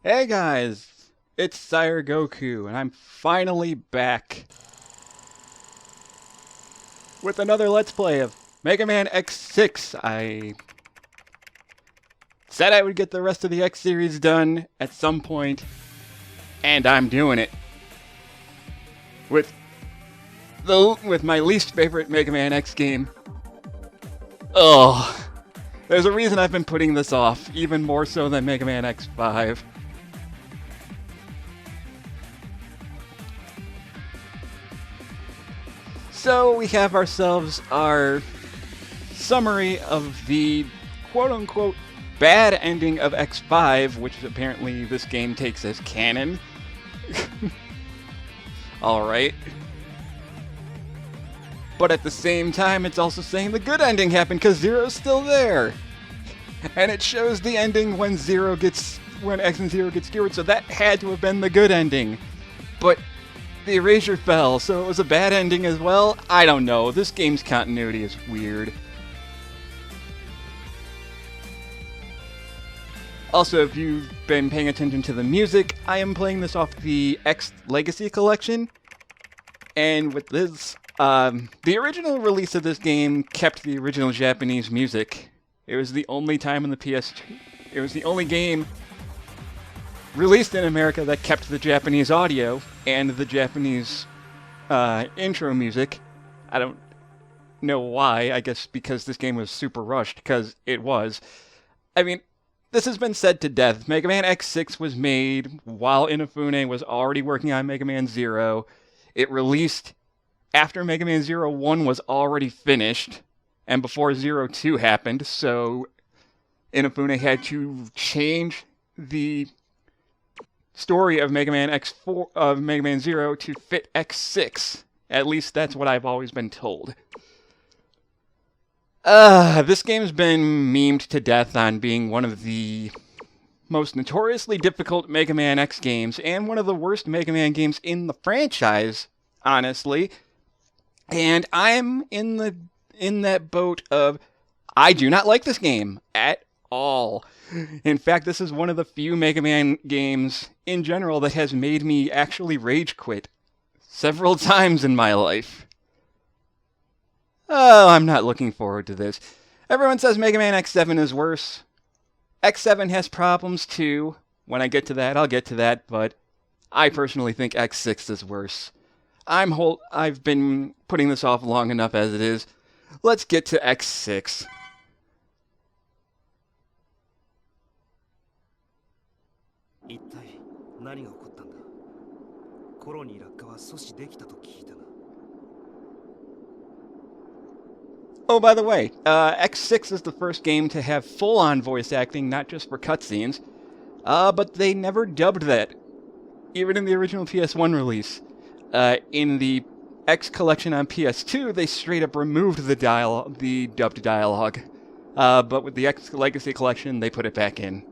Hey guys, it's Sire Goku, and I'm finally back with another Let's Play of Mega Man X6. I said I would get the rest of the X series done at some point, and I'm doing it with with my least favorite Mega Man X game. Ugh. There's a reason I've been putting this off, even more so than Mega Man X5. So we have ourselves our summary of the quote-unquote bad ending of X5, which apparently this game takes as canon. Alright. But at the same time, it's also saying the good ending happened because Zero's still there. And it shows the ending when when X and Zero get skewered, so that had to have been the good ending. But the erasure fell, so it was a bad ending as well? I don't know. This game's continuity is weird. Also, if you've been paying attention to the music, I am playing this off the X Legacy Collection. And with this, the original release of this game kept the original Japanese music. It was the only time in the PS2. It was the only game released in America that kept the Japanese audio and the Japanese intro music. I don't know why. I guess because this game was super rushed, because it was. I mean, this has been said to death. Mega Man X6 was made while Inafune was already working on Mega Man Zero. It released after Mega Man Zero 1 was already finished, and before Zero 2 happened, so Inafune had to change the story of Mega Man X4 of Mega Man Zero to fit X6. At least that's what I've always been told. This game's been memed to death on being one of the most notoriously difficult Mega Man X games and one of the worst Mega Man games in the franchise, honestly. And I'm in that boat of I do not like this game at all. In fact, this is one of the few Mega Man games in general that has made me actually rage quit several times in my life. Oh, I'm not looking forward to this. Everyone says Mega Man X7 is worse. X7 has problems too. When I get to that, I'll get to that, but I personally think X6 is worse. I've been putting this off long enough as it is. Let's get to X6. Oh, by the way, X6 is the first game to have full-on voice acting, not just for cutscenes. But they never dubbed that, even in the original PS1 release. In the X collection on PS2, they straight up removed the dubbed dialogue. But with the X Legacy collection, they put it back in.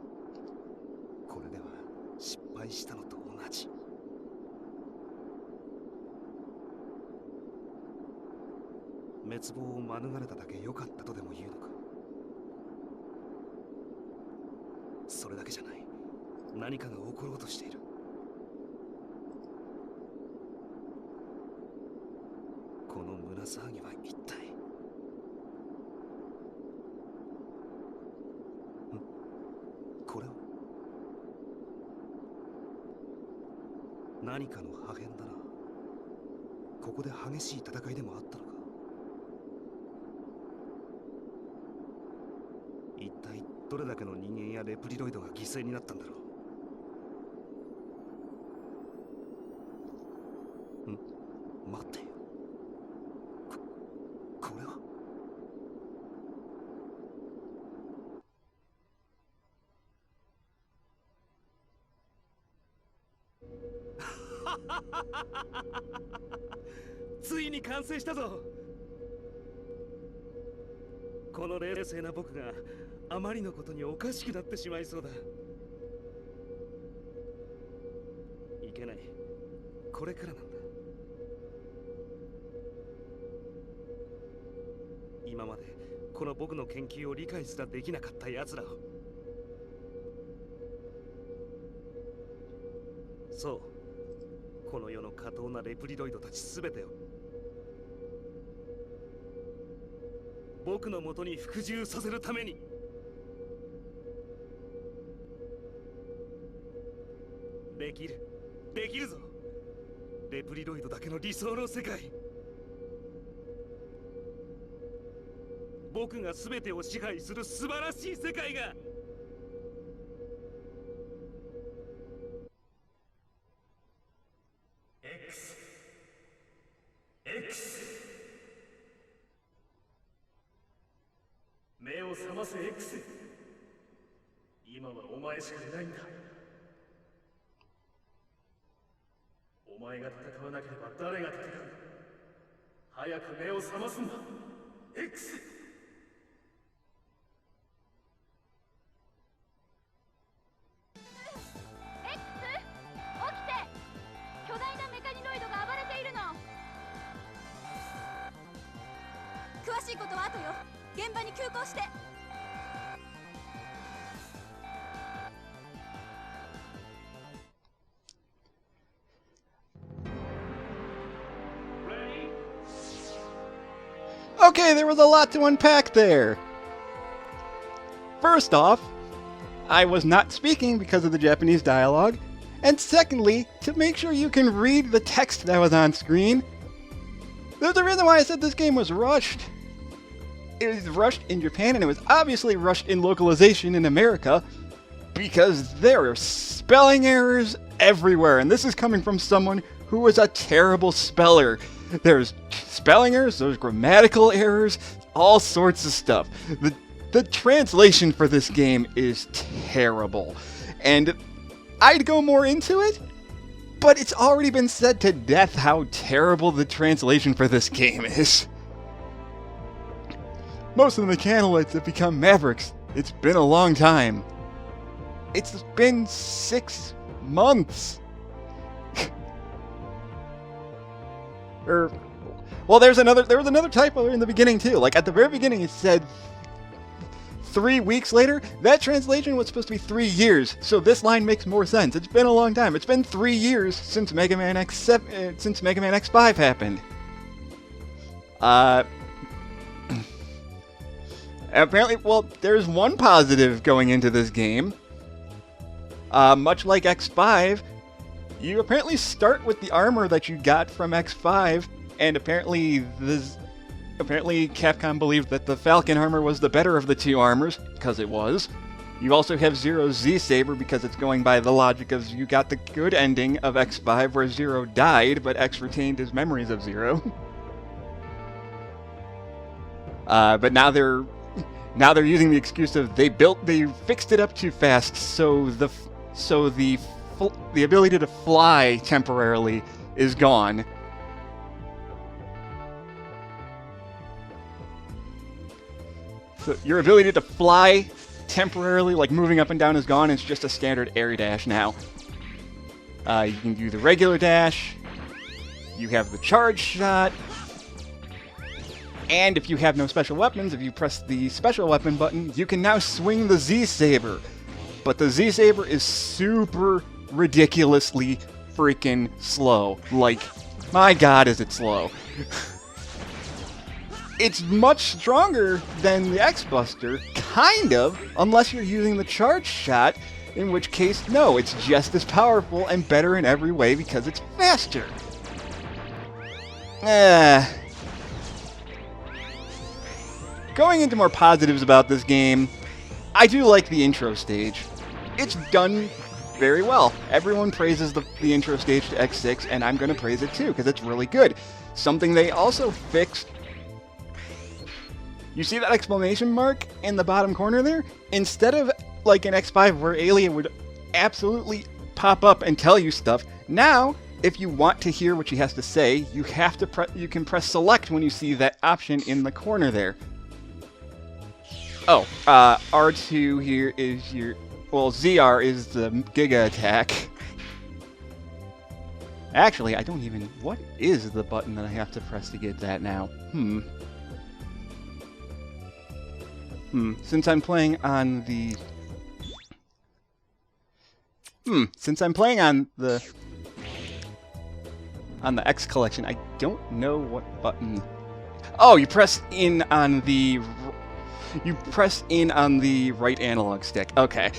そう、この世の下等なレプリロイドたちすべてを僕の元に服従させるために。できる、できるぞ。レプリロイドだけの理想の世界。僕が全てを支配する素晴らしい世界が。X 目を覚ませ X。 今はお前しかいないんだ。お前が戦わなければ誰が戦う。早く目を覚ますんだ X。 巨大なメカニロイドが暴れているの。詳しいことは後よ。現場に急行して。Okay, there was a lot to unpack there. First off, I was not speaking because of the Japanese dialogue. And secondly, to make sure you can read the text that was on screen, there's a reason why I said this game was rushed. It was rushed in Japan, and it was obviously rushed in localization in America, because there are spelling errors everywhere, and this is coming from someone who was a terrible speller. There's spelling errors, there's grammatical errors, all sorts of stuff. The translation for this game is terrible, and I'd go more into it, but it's already been said to death how terrible the translation for this game is. Most of the mechanolites have become mavericks. It's been a long time. It's been 6 months. Well, there was another typo in the beginning too. Like at the very beginning it said 3 weeks later. That translation was supposed to be 3 years, so this line makes more sense. It's been a long time. It's been 3 years since Megaman since Megaman X5 happened. Apparently, well, there's one positive going into this game. Much like X5, you apparently start with the armor that you got from X5, and apparently Capcom believed that the Falcon armor was the better of the two armors, because it was. You also have Zero's Z-Saber, because it's going by the logic of you got the good ending of X5 where Zero died, but X retained his memories of Zero. But now they're using the excuse of they fixed it up too fast, so the ability to fly temporarily is gone. So your ability to fly temporarily, like moving up and down, is gone. It's just a standard air dash now. You can do the regular dash. You have the charge shot. And if you have no special weapons, if you press the special weapon button, you can now swing the Z-Saber. But the Z-Saber is super ridiculously freaking slow. Like, my god, is it slow. It's much stronger than the X-Buster, kind of, unless you're using the charge shot, in which case, no, it's just as powerful and better in every way because it's faster. Going into more positives about this game, I do like the intro stage. It's done very well. Everyone praises the intro stage to X6, and I'm going to praise it too, because it's really good. Something they also fixed... You see that exclamation mark in the bottom corner there? Instead of like in X5 where Alien would absolutely pop up and tell you stuff, now if you want to hear what she has to say, you can press select when you see that option in the corner there. Oh, R2 here is your... Well, ZR is the Giga attack. Actually, I don't even... What is the button that I have to press to get that now? Since I'm playing on the... Since I'm playing on the on the X collection. I don't know what button. Oh, you press in on the right analog stick. Okay.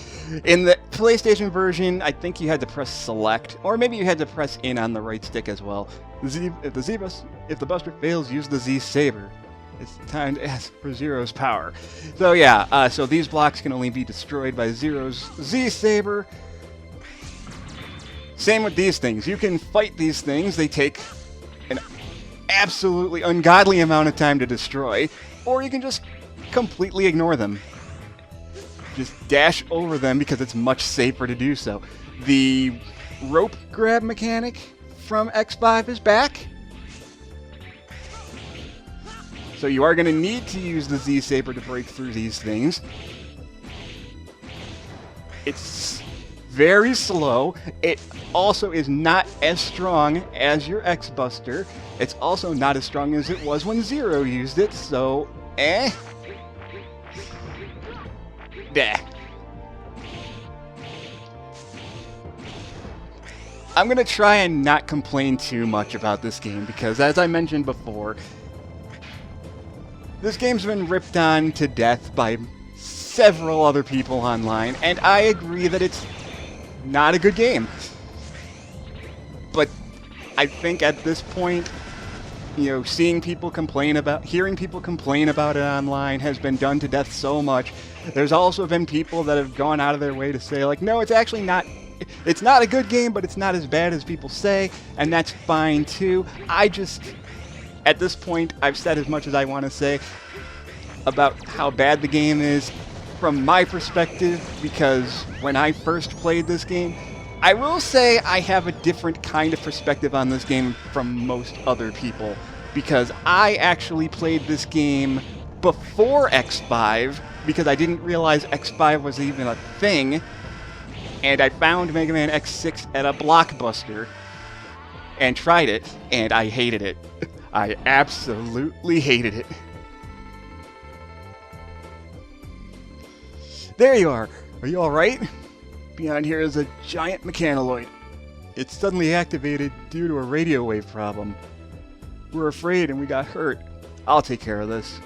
In the PlayStation version, I think you had to press select, or maybe you had to press in on the right stick as well. If the Buster fails, use the Z Saber. It's time to ask for Zero's power. So yeah, so these blocks can only be destroyed by Zero's Z Saber. Same with these things. You can fight these things. They take an absolutely ungodly amount of time to destroy, or you can just completely ignore them. Just dash over them because it's much safer to do so. The rope grab mechanic from X5 is back. So you are going to need to use the Z-Saber to break through these things. It's very slow. It also is not as strong as your X-Buster. It's also not as strong as it was when Zero used it, so I'm going to try and not complain too much about this game because, as I mentioned before, this game's been ripped on to death by several other people online, and I agree that it's not a good game. But I think at this point, you know, hearing people complain about it online has been done to death so much. There's also been people that have gone out of their way to say, like, no, it's actually not, it's not a good game, but it's not as bad as people say, and that's fine too. At this point, I've said as much as I want to say about how bad the game is from my perspective, because when I first played this game, I will say I have a different kind of perspective on this game from most other people, because I actually played this game before X5, because I didn't realize X5 was even a thing, and I found Mega Man X6 at a Blockbuster, and tried it, and I hated it. I absolutely hated it. There you are. Are you alright? Beyond here is a giant mechanoid. It's suddenly activated due to a radio wave problem. We're afraid and we got hurt. I'll take care of this.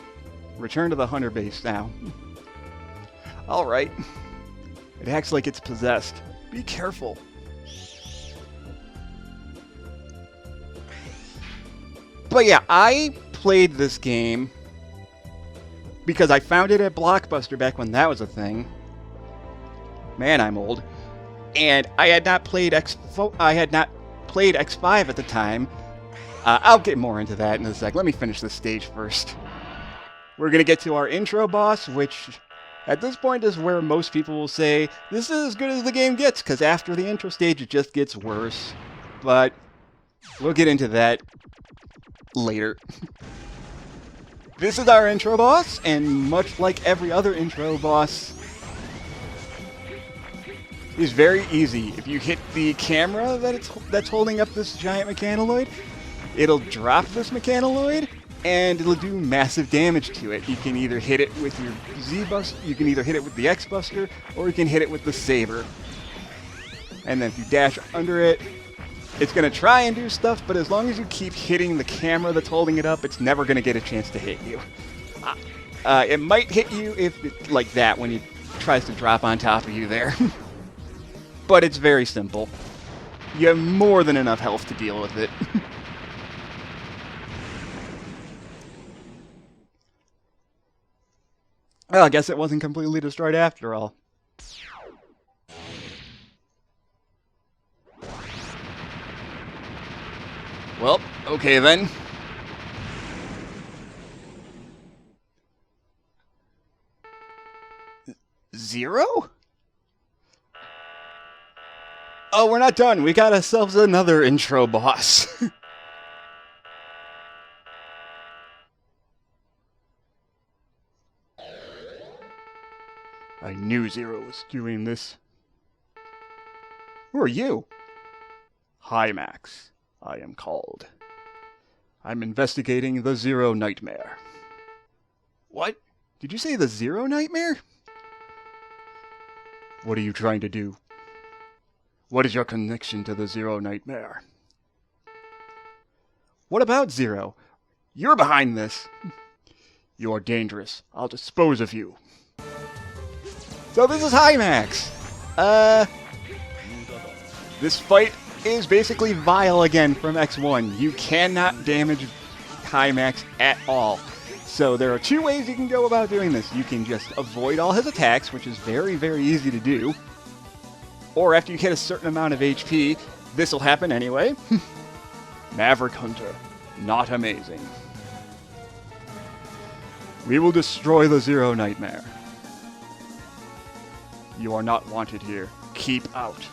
Return to the hunter base now. Alright. It acts like it's possessed. Be careful. But yeah, I played this game because I found it at Blockbuster back when that was a thing. Man, I'm old. And I had not played X5 at the time. I'll get more into that in a sec. Let me finish this stage first. We're going to get to our intro boss, which at this point is where most people will say, this is as good as the game gets, because after the intro stage it just gets worse. But we'll get into that later. This is our intro boss, and much like every other intro boss, it's very easy. If you hit the camera that's holding up this giant mechanoid, it'll drop this mechanoid, and it'll do massive damage to it. You can either hit it with your Z-Buster, you can either hit it with the X-Buster, or you can hit it with the Saber. And then if you dash under it, it's going to try and do stuff, but as long as you keep hitting the camera that's holding it up, it's never going to get a chance to hit you. It might hit you if like that when it tries to drop on top of you there. But it's very simple. You have more than enough health to deal with it. Well, I guess it wasn't completely destroyed after all. Well, okay then. Zero? Oh, we're not done. We got ourselves another intro boss. I knew Zero was doing this. Who are you? Hi, Max. I am called. I'm investigating the Zero Nightmare. What? Did you say the Zero Nightmare? What are you trying to do? What is your connection to the Zero Nightmare? What about Zero? You're behind this. You're dangerous. I'll dispose of you. So this is Hymax. This fight is basically Vile again from X1. You cannot damage Hymax at all. So there are two ways you can go about doing this. You can just avoid all his attacks, which is very, very easy to do. Or after you hit a certain amount of HP, this will happen anyway. Maverick Hunter. Not amazing. We will destroy the Zero Nightmare. You are not wanted here. Keep out.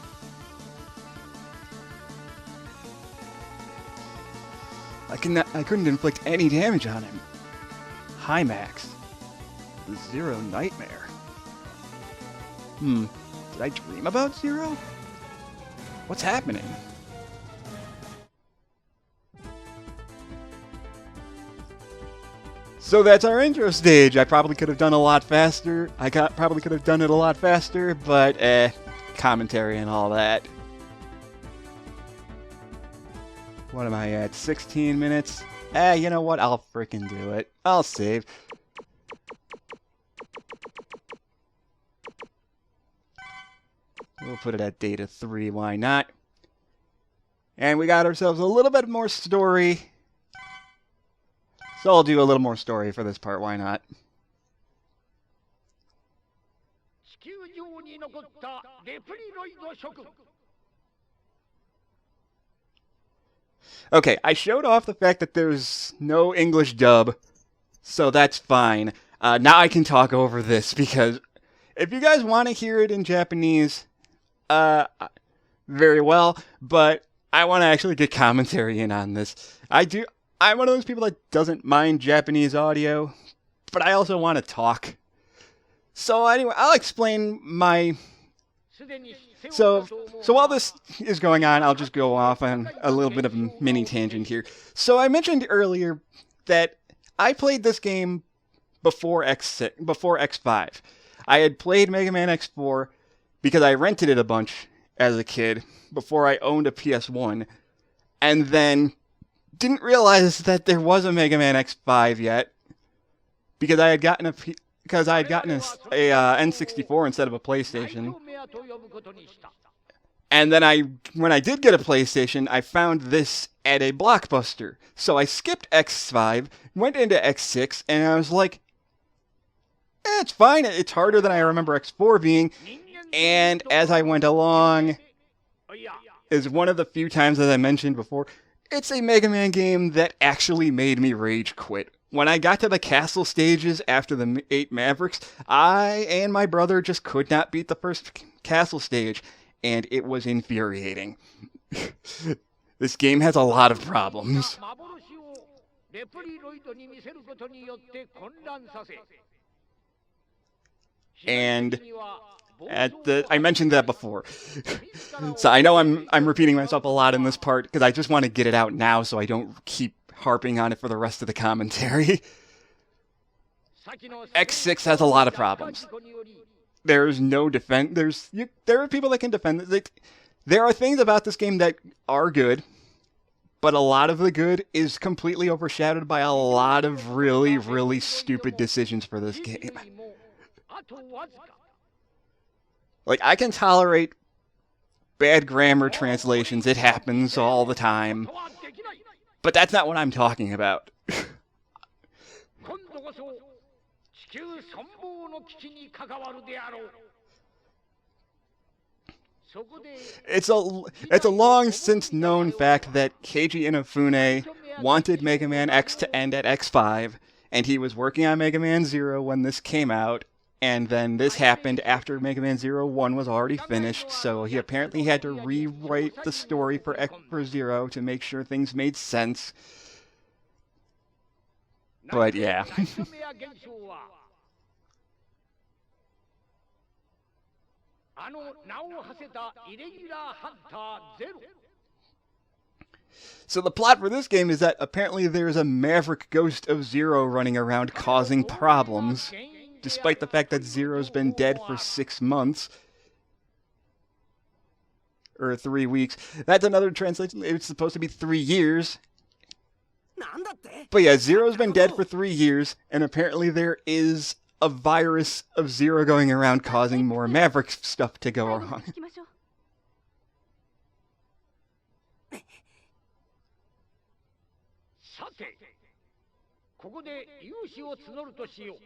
I couldn't inflict any damage on him. Hymax. The Zero Nightmare. Did I dream about Zero? What's happening? So that's our intro stage. I probably could have done a lot faster. Probably could have done it a lot faster, but commentary and all that. What am I at? 16 minutes? You know what? I'll frickin' do it. I'll save. We'll put it at data 3, why not? And we got ourselves a little bit more story. So I'll do a little more story for this part, why not? Okay, I showed off the fact that there's no English dub, so that's fine. Now I can talk over this, because if you guys want to hear it in Japanese, very well, but I want to actually get commentary in on this. I'm one of those people that doesn't mind Japanese audio, but I also want to talk. So anyway, I'll explain my... So while this is going on, I'll just go off on a little bit of a mini tangent here. So I mentioned earlier that I played this game before X5. I had played Mega Man X4 because I rented it a bunch as a kid before I owned a PS1, and then didn't realize that there was a Mega Man X5 yet because I had gotten a N64 instead of a PlayStation. And then when I did get a PlayStation, I found this at a Blockbuster. So I skipped X5, went into X6, and I was like, it's fine. It's harder than I remember X4 being. And as I went along, is one of the few times, as I mentioned before, it's a Mega Man game that actually made me rage quit. When I got to the castle stages after the 8 Mavericks, I and my brother just could not beat the first castle stage, and it was infuriating. This game has a lot of problems. And I mentioned that before. So I know I'm repeating myself a lot in this part because I just want to get it out now so I don't keep harping on it for the rest of the commentary. X6 has a lot of problems. There's no defense. There are people that can defend it. There are things about this game that are good, but a lot of the good is completely overshadowed by a lot of really, really stupid decisions for this game. Like, I can tolerate bad grammar translations. It happens all the time. But that's not what I'm talking about. It's a long since known fact that Keiji Inafune wanted Mega Man X to end at X5, and he was working on Mega Man 0 when this came out, and then this happened after Mega Man 1 was already finished, so he apparently had to rewrite the story for Zero to make sure things made sense. But yeah. So the plot for this game is that apparently there's a Maverick ghost of Zero running around causing problems, despite the fact that Zero's been dead for 6 months. Or 3 weeks. That's another translation. It's supposed to be 3 years. But yeah, Zero's been dead for 3 years, and apparently there is a virus of Zero going around causing more Maverick stuff to go 最後に wrong. 聞きましょう。さて、ここで勇姿を募るとしよう。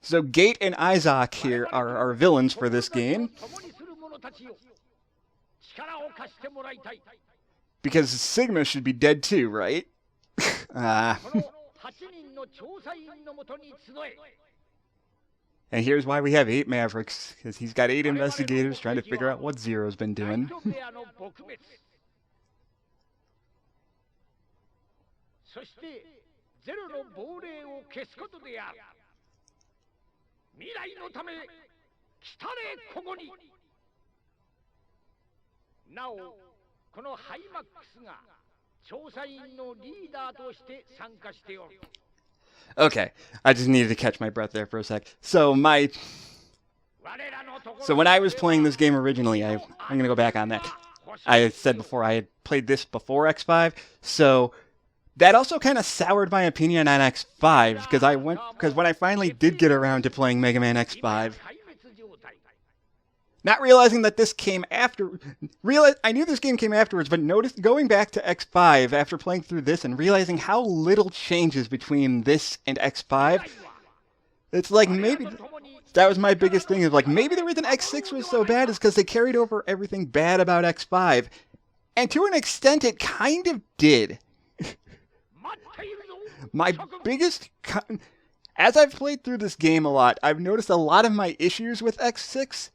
So Gate and Isaac here are our villains for this game, 共にする者たちよ、力を貸してもらいたい。 because Sigma should be dead too, right? この8人の調査員のもとに集え。 And here's why we have 8 Mavericks, because he's got 8 investigators trying to figure out what Zero's been ナイ doing. トメアの撲滅。そしてゼロの亡霊を消すことである。未来のため、来たれここに。なお、このハイマックスが調査員のリーダーとして参加しておる。 Okay, I just needed to catch my breath there for a sec. So when I was playing this game originally, I'm going to go back on that. I said before I had played this before X5, so that also kind of soured my opinion on X5 because when I finally did get around to playing Mega Man X5, not realizing that this came after, I knew this game came afterwards, but going back to X5 after playing through this and realizing how little changes between this and X5, it's like maybe that was my biggest thing. Is like maybe the reason X6 was so bad is because they carried over everything bad about X5, and to an extent it kind of did. My biggest, as I've played through this game a lot, I've noticed a lot of my issues with X6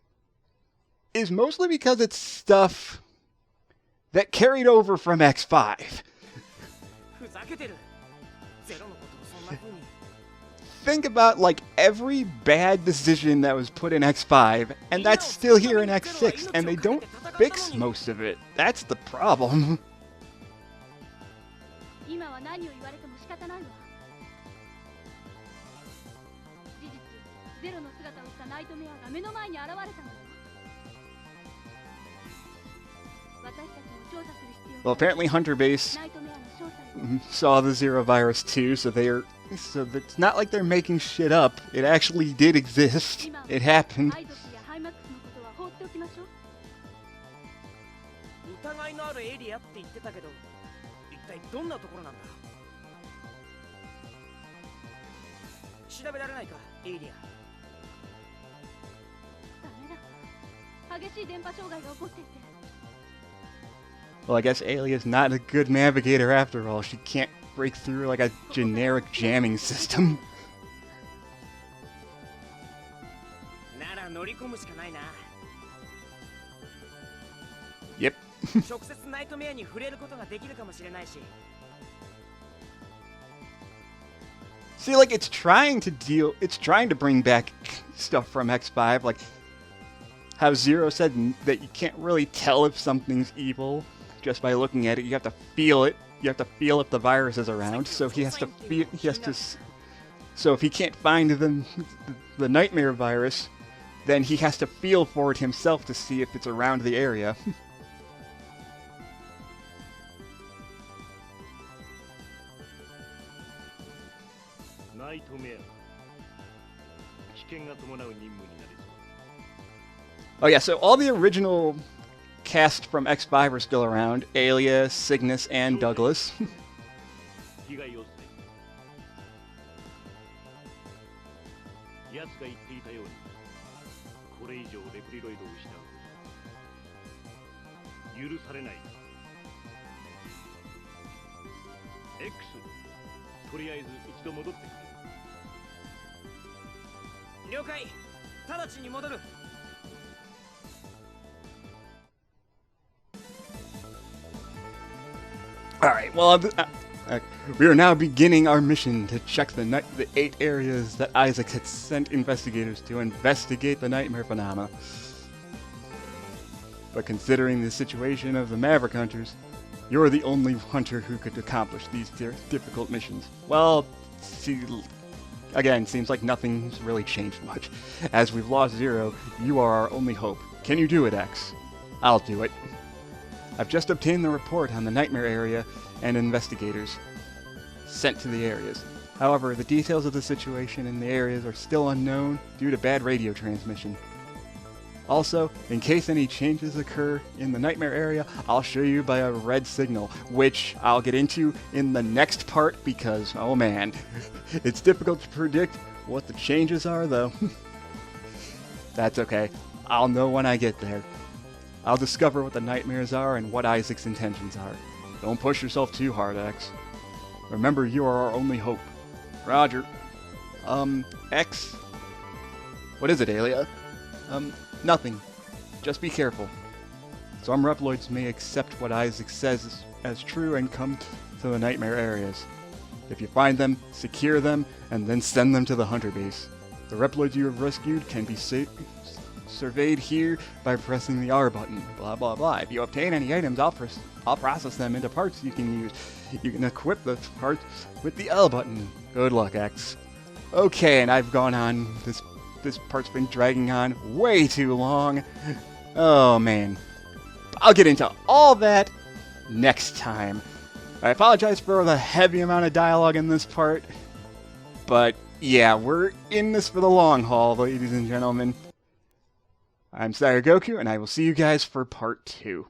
is mostly because it's stuff that carried over from X5. ふざけてる。ゼロのことをそんな風に。 Think about like every bad decision that was put in X5, and that's still here in X6, and they don't fix most of it. That's the problem. 今は何を言われても仕方ないわ。事実、ゼロの姿をしたナイトメアが目の前に現れたのよ。私たちも調査する必要 Well, apparently Hunter Base ナイトメアの正体を saw the Zero virus too, so it's not like they're making shit up. It actually did exist. It happened. アイドスやハイマックスのことは放っておきましょう。疑いのあるエリアって言ってたけど、一体どんなところなんだ。調べられないか、エリア。ダメだ。激しい電波障害が起こっていて。 Well, I guess Alia's not a good navigator after all. She can't break through like a generic jamming system. なら乗り込むしかないな。 Yep. 直接ナイトメアに触れることができるかもしれないし。 See, like, it's trying to bring back stuff from X5, like how Zero said that you can't really tell if something's evil just by looking at it. You have to feel it. You have to feel if the virus is around. So so if he can't find the nightmare virus, then he has to feel for it himself to see if it's around the area. ナイトメア危険が伴う任務になりそう。 Oh yeah, so all the original cast from X5 are still around. Alia, Cygnus, and Douglas. 被害要請。奴が言っていたように、これ以上レプリロイドを失う。許されない。X、とりあえず一度戻ってくれ。 了解。直ちに戻る。 Alright, well, we are now beginning our mission to check the 8 areas that Isaac had sent investigators to investigate the nightmare phenomena. But considering the situation of the Maverick Hunters, you're the only hunter who could accomplish these difficult missions. Well, see, again, seems like nothing's really changed much. As we've lost Zero, you are our only hope. Can you do it, X? I'll do it. I've just obtained the report on the nightmare area and investigators sent to the areas. However, the details of the situation in the areas are still unknown due to bad radio transmission. Also, in case any changes occur in the nightmare area, I'll show you by a red signal, which I'll get into in the next part because, oh man, it's difficult to predict what the changes are though. That's okay, I'll know when I get there. I'll discover what the nightmares are and what Isaac's intentions are. Don't push yourself too hard, X. Remember, you are our only hope. Roger. X? What is it, Alia? Nothing. Just be careful. Some Reploids may accept what Isaac says as true and come to the nightmare areas. If you find them, secure them, and then send them to the hunter base. The Reploids you have rescued can be surveyed here by pressing the R button. Blah blah blah. If you obtain any items, I'll process them into parts you can use. You can equip the parts with the L button. Good luck, X. Okay, and I've gone on. This part's been dragging on way too long. Oh man. I'll get into all that next time. I apologize for the heavy amount of dialogue in this part. But yeah, we're in this for the long haul, ladies and gentlemen. I'm Goku, and I will see you guys for part 2.